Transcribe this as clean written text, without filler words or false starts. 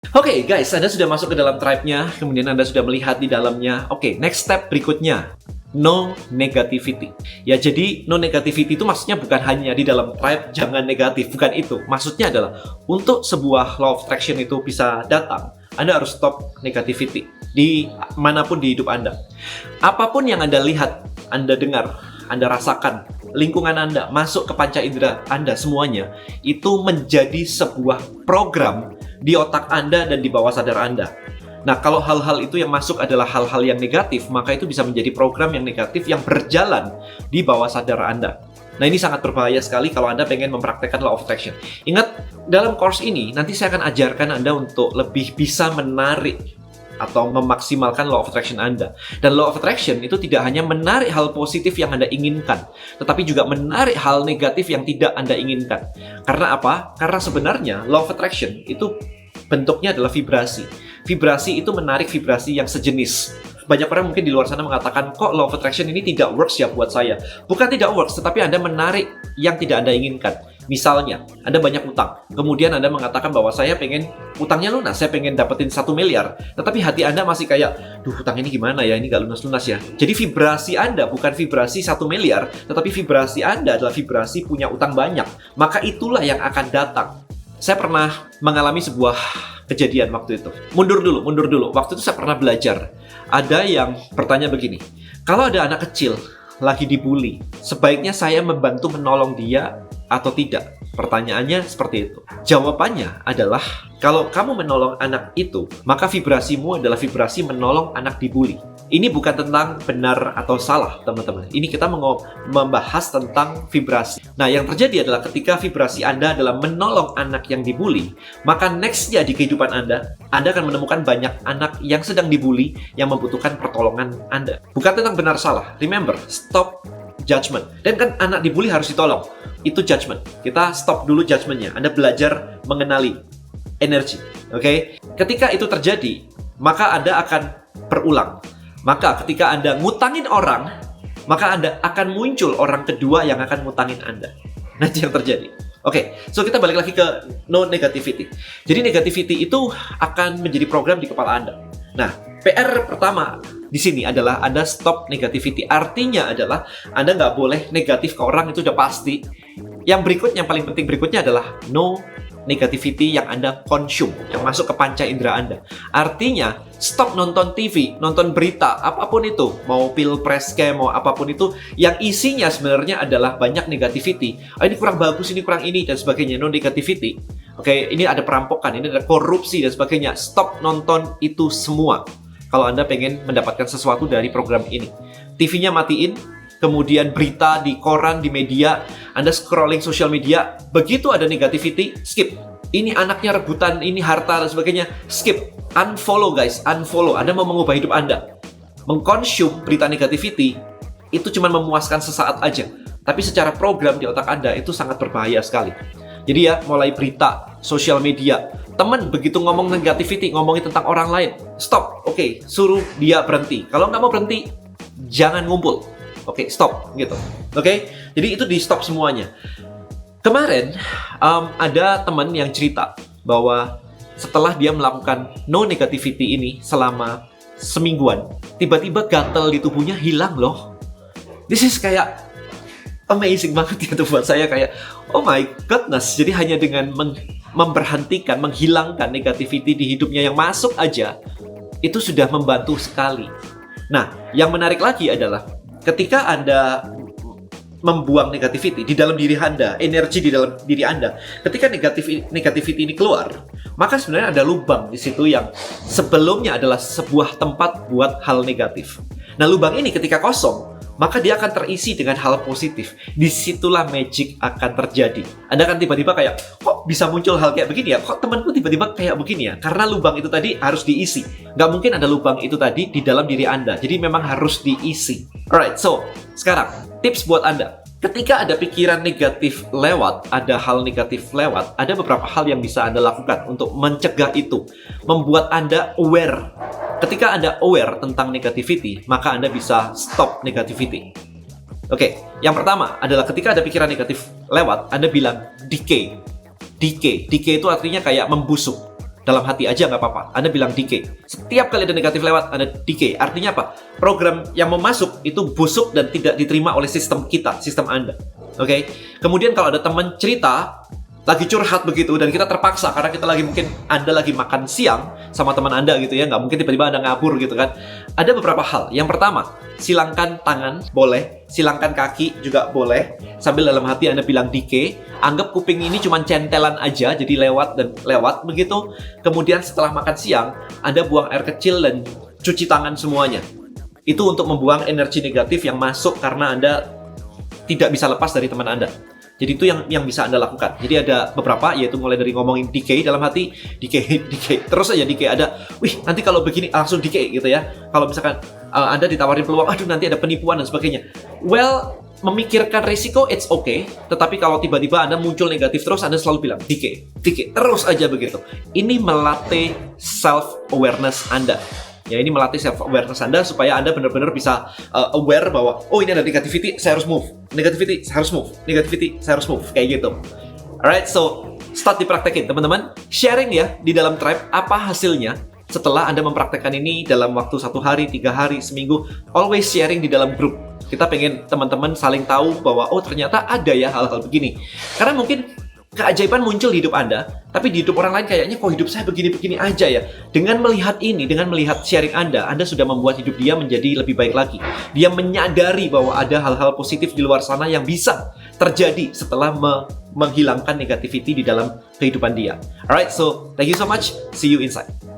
Oke, guys, Anda sudah masuk ke dalam tribe-nya, kemudian Anda sudah melihat di dalamnya. Oke, next step berikutnya, no negativity. Ya, jadi no negativity itu maksudnya bukan hanya di dalam tribe jangan negatif, bukan itu. Maksudnya adalah untuk sebuah law of attraction itu bisa datang, Anda harus stop negativity di manapun di hidup Anda. Apapun yang Anda lihat, Anda dengar, Anda rasakan, lingkungan Anda, masuk ke panca indera Anda semuanya, itu menjadi sebuah program di otak Anda dan di bawah sadar Anda. Nah, kalau hal-hal itu yang masuk adalah hal-hal yang negatif, maka itu bisa menjadi program yang negatif yang berjalan di bawah sadar Anda. Nah, ini sangat berbahaya sekali kalau Anda pengen mempraktekkan law of attraction. Ingat, dalam course ini, nanti saya akan ajarkan Anda untuk lebih bisa menarik atau memaksimalkan law of attraction Anda. Dan law of attraction itu tidak hanya menarik hal positif yang Anda inginkan, tetapi juga menarik hal negatif yang tidak Anda inginkan. Karena apa? Karena sebenarnya law of attraction itu bentuknya adalah vibrasi. Vibrasi itu menarik vibrasi yang sejenis. Banyak orang mungkin di luar sana mengatakan, kok law of attraction ini tidak works ya buat saya. Bukan tidak works, tetapi Anda menarik yang tidak Anda inginkan. Misalnya, Anda banyak utang. Kemudian Anda mengatakan bahwa saya pengen utangnya lunas, saya pengen dapetin 1 miliar. Tetapi hati Anda masih kayak, duh, utang ini gimana ya, ini gak lunas-lunas ya. Jadi vibrasi Anda bukan vibrasi 1 miliar, tetapi vibrasi Anda adalah vibrasi punya utang banyak. Maka itulah yang akan datang. Saya pernah mengalami sebuah kejadian waktu itu. Mundur dulu. Waktu itu saya pernah belajar. Ada yang bertanya begini, kalau ada anak kecil lagi dibully, sebaiknya saya membantu menolong dia atau tidak? Pertanyaannya seperti itu. Jawabannya adalah, kalau kamu menolong anak itu, maka vibrasimu adalah vibrasi menolong anak dibully. Ini bukan tentang benar atau salah, teman-teman. Ini kita membahas tentang vibrasi. Nah, yang terjadi adalah ketika vibrasi Anda adalah menolong anak yang dibully, maka next-nya di kehidupan Anda akan menemukan banyak anak yang sedang dibully yang membutuhkan pertolongan Anda. Bukan tentang benar salah. Remember, stop judgment. Dan kan anak dibully harus ditolong. Itu judgment. Kita stop dulu judgment-nya. Anda belajar mengenali energi. Oke? Ketika itu terjadi, maka Anda akan berulang. Maka ketika Anda ngutangin orang, maka Anda akan muncul orang kedua yang akan ngutangin Anda. Nah, itu yang terjadi. Oke, so kita balik lagi ke no negativity. Jadi negativity itu akan menjadi program di kepala Anda. Nah, PR pertama di sini adalah Anda stop negativity. Artinya adalah Anda nggak boleh negatif ke orang, itu udah pasti. Yang berikutnya, yang paling penting berikutnya adalah no negativity yang Anda consume, yang masuk ke panca indera Anda. Artinya, stop nonton TV, nonton berita, apapun itu, mau pilpres kayak mau apapun itu, yang isinya sebenarnya adalah banyak negativity. Ini kurang bagus, ini kurang ini, dan sebagainya, no negativity. Oke, ini ada perampokan, ini ada korupsi, dan sebagainya. Stop nonton itu semua kalau Anda pengen mendapatkan sesuatu dari program ini. TV-nya matiin, kemudian berita di koran, di media, Anda scrolling sosial media, begitu ada negativity, skip. Ini anaknya rebutan, ini harta, dan sebagainya, skip. Unfollow guys, unfollow. Anda mau mengubah hidup Anda. Mengkonsum berita negativity, itu cuma memuaskan sesaat aja. Tapi secara program di otak Anda, itu sangat berbahaya sekali. Jadi ya, mulai berita, sosial media, teman begitu ngomong negativity, ngomongin tentang orang lain, stop. Oke, suruh dia berhenti. Kalau nggak mau berhenti, jangan ngumpul. Oke, stop gitu. Oke, jadi itu di stop semuanya. Kemarin ada teman yang cerita bahwa setelah dia melakukan no negativity ini selama semingguan, tiba-tiba gatal di tubuhnya hilang loh. This is kayak amazing banget ya tuh buat saya, kayak oh my goodness. Jadi hanya dengan memberhentikan, menghilangkan negativity di hidupnya yang masuk aja, itu sudah membantu sekali. Nah, yang menarik lagi adalah ketika Anda membuang negativity di dalam diri Anda, energi di dalam diri Anda, ketika negativity ini keluar, maka sebenarnya ada lubang di situ yang sebelumnya adalah sebuah tempat buat hal negatif. Nah, lubang ini ketika kosong, maka dia akan terisi dengan hal positif. Disitulah magic akan terjadi. Anda akan tiba-tiba kayak, kok bisa muncul hal kayak begini ya? Kok temanku tiba-tiba kayak begini ya? Karena lubang itu tadi harus diisi. Nggak mungkin ada lubang itu tadi di dalam diri Anda. Jadi memang harus diisi. Alright, so sekarang tips buat Anda. Ketika ada pikiran negatif lewat, ada hal negatif lewat, ada beberapa hal yang bisa Anda lakukan untuk mencegah itu. Membuat Anda aware. Ketika Anda aware tentang negativity, maka Anda bisa stop negativity. Oke, yang pertama adalah ketika ada pikiran negatif lewat, Anda bilang decay. Decay itu artinya kayak membusuk. dalam hati aja nggak apa-apa. Anda bilang decay. Setiap kali ada negatif lewat, Anda decay. Artinya apa? Program yang mau masuk itu busuk dan tidak diterima oleh sistem kita, sistem Anda. Oke? Kemudian kalau ada teman cerita, lagi curhat begitu, dan kita terpaksa karena kita lagi mungkin Anda lagi makan siang sama teman Anda gitu ya, nggak mungkin tiba-tiba Anda ngabur gitu kan. Ada beberapa hal. Yang pertama, silangkan tangan, boleh. Silangkan kaki juga boleh. Sambil dalam hati Anda bilang decay. Anggap kuping ini cuma centelan aja, jadi lewat dan lewat begitu. Kemudian setelah makan siang, Anda buang air kecil dan cuci tangan semuanya. Itu untuk membuang energi negatif yang masuk karena Anda tidak bisa lepas dari teman Anda. Jadi itu yang bisa Anda lakukan. Jadi ada beberapa, yaitu mulai dari ngomongin decay dalam hati, decay, terus aja decay. Ada, wih nanti kalau begini langsung decay gitu ya. Kalau misalkan Anda ditawarin peluang, aduh nanti ada penipuan dan sebagainya. Well, memikirkan risiko, it's okay. Tetapi kalau tiba-tiba Anda muncul negatif terus, Anda selalu bilang decay, terus aja begitu. Ini melatih self-awareness Anda. Ya, ini melatih self-awareness Anda supaya Anda benar-benar bisa aware bahwa, oh ini ada negativity, saya harus move. Negativity, saya harus move. Negativity, saya harus move. Kayak gitu. Alright, so start dipraktekin teman-teman. Sharing ya di dalam tribe, apa hasilnya setelah Anda mempraktekkan ini dalam waktu 1 hari, 3 hari, seminggu. Always sharing di dalam grup. Kita pengen teman-teman saling tahu bahwa, oh ternyata ada ya hal-hal begini. Karena mungkin keajaiban muncul di hidup Anda, tapi di hidup orang lain kayaknya kok hidup saya begini-begini aja ya. Dengan melihat ini, dengan melihat sharing Anda sudah membuat hidup dia menjadi lebih baik lagi. Dia menyadari bahwa ada hal-hal positif di luar sana yang bisa terjadi setelah menghilangkan negativity di dalam kehidupan dia. Alright, so thank you so much. See you inside.